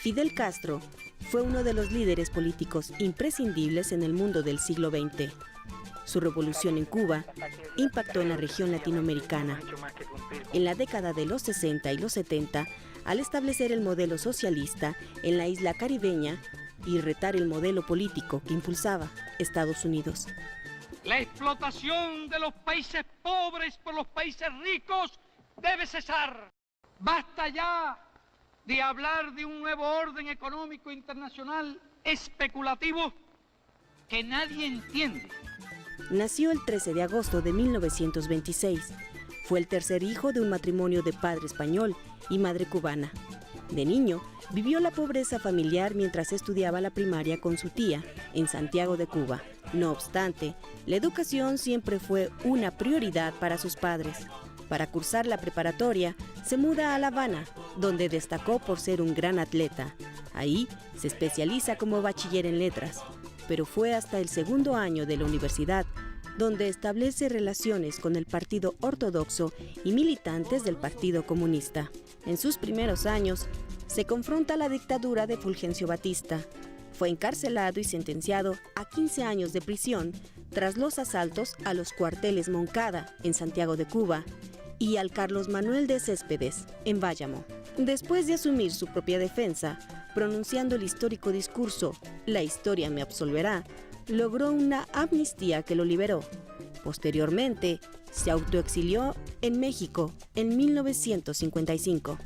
Fidel Castro fue uno de los líderes políticos imprescindibles en el mundo del siglo XX. Su revolución en Cuba impactó en la región latinoamericana. En la década de los 60 y los 70, al establecer el modelo socialista en la isla caribeña y retar el modelo político que impulsaba Estados Unidos. La explotación de los países pobres por los países ricos debe cesar. Basta ya de hablar de un nuevo orden económico internacional especulativo que nadie entiende. Nació el 13 de agosto de 1926. Fue el tercer hijo de un matrimonio de padre español y madre cubana. De niño, vivió la pobreza familiar mientras estudiaba la primaria con su tía en Santiago de Cuba. No obstante, la educación siempre fue una prioridad para sus padres. Para cursar la preparatoria, se muda a La Habana, donde destacó por ser un gran atleta. Ahí se especializa como bachiller en letras, pero fue hasta el segundo año de la universidad donde establece relaciones con el Partido Ortodoxo y militantes del Partido Comunista. En sus primeros años, se confronta la dictadura de Fulgencio Batista. Fue encarcelado y sentenciado a 15 años de prisión tras los asaltos a los cuarteles Moncada, en Santiago de Cuba, y al Carlos Manuel de Céspedes, en Bayamo. Después de asumir su propia defensa, pronunciando el histórico discurso «La historia me absolverá», logró una amnistía que lo liberó. Posteriormente, se autoexilió en México en 1955.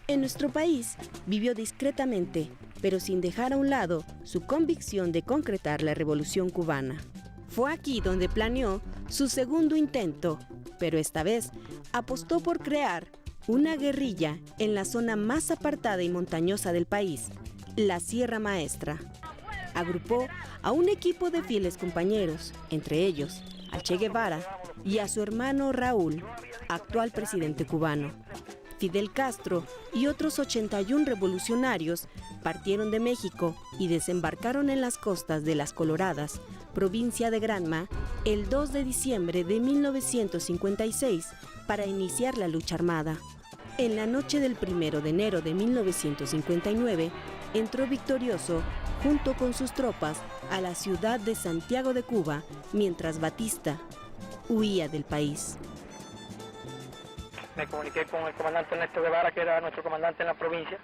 En nuestro país, vivió discretamente, pero sin dejar a un lado su convicción de concretar la Revolución cubana. Fue aquí donde planeó su segundo intento, pero esta vez apostó por crear una guerrilla en la zona más apartada y montañosa del país, la Sierra Maestra. Agrupó a un equipo de fieles compañeros, entre ellos a Che Guevara y a su hermano Raúl, actual presidente cubano. Fidel Castro y otros 81 revolucionarios partieron de México y desembarcaron en las costas de Las Coloradas, provincia de Granma, el 2 de diciembre de 1956 para iniciar la lucha armada. En la noche del 1 de enero de 1959, entró victorioso junto con sus tropas a la ciudad de Santiago de Cuba, mientras Batista huía del país. Me comuniqué con el comandante Ernesto Guevara, que era nuestro comandante en la provincia,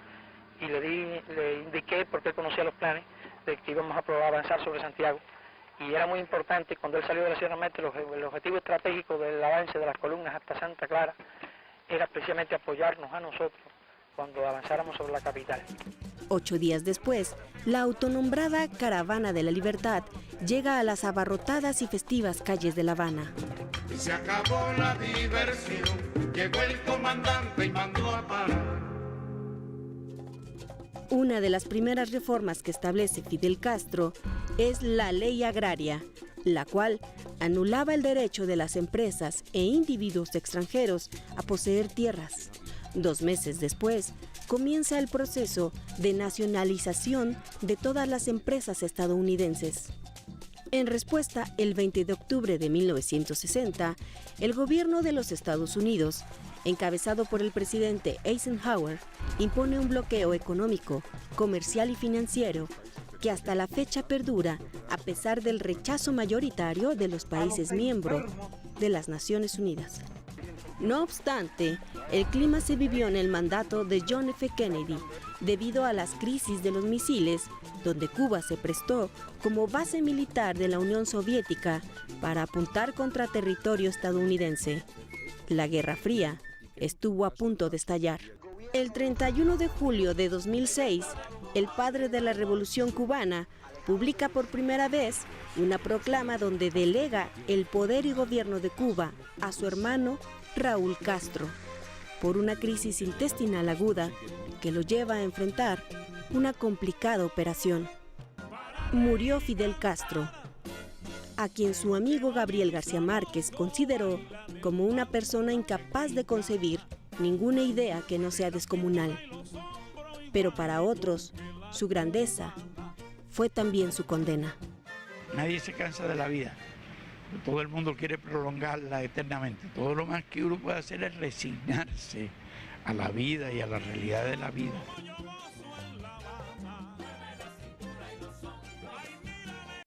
y le indiqué, porque él conocía los planes, de que íbamos a avanzar sobre Santiago. Y era muy importante, cuando él salió de la Sierra Maestra, el objetivo estratégico del avance de las columnas hasta Santa Clara era precisamente apoyarnos a nosotros cuando avanzáramos sobre la capital. 8 días después, la autonombrada Caravana de la Libertad llega a las abarrotadas y festivas calles de La Habana. Se acabó la diversión, llegó el comandante y mandó a parar. Una de las primeras reformas que establece Fidel Castro es la Ley Agraria, la cual anulaba el derecho de las empresas e individuos extranjeros a poseer tierras. 2 meses después, comienza el proceso de nacionalización de todas las empresas estadounidenses. En respuesta, el 20 de octubre de 1960, el gobierno de los Estados Unidos, encabezado por el presidente Eisenhower, impone un bloqueo económico, comercial y financiero que hasta la fecha perdura a pesar del rechazo mayoritario de los países miembros de las Naciones Unidas. No obstante, el clima se vivió en el mandato de John F. Kennedy debido a las crisis de los misiles, donde Cuba se prestó como base militar de la Unión Soviética para apuntar contra territorio estadounidense. La Guerra Fría estuvo a punto de estallar. El 31 de julio de 2006, el padre de la Revolución cubana publica por primera vez una proclama donde delega el poder y gobierno de Cuba a su hermano Raúl Castro, por una crisis intestinal aguda que lo lleva a enfrentar una complicada operación. Murió Fidel Castro, a quien su amigo Gabriel García Márquez consideró como una persona incapaz de concebir ninguna idea que no sea descomunal. Pero para otros, su grandeza fue también su condena. Nadie se cansa de la vida. Todo el mundo quiere prolongarla eternamente. Todo lo más que uno puede hacer es resignarse a la vida y a la realidad de la vida.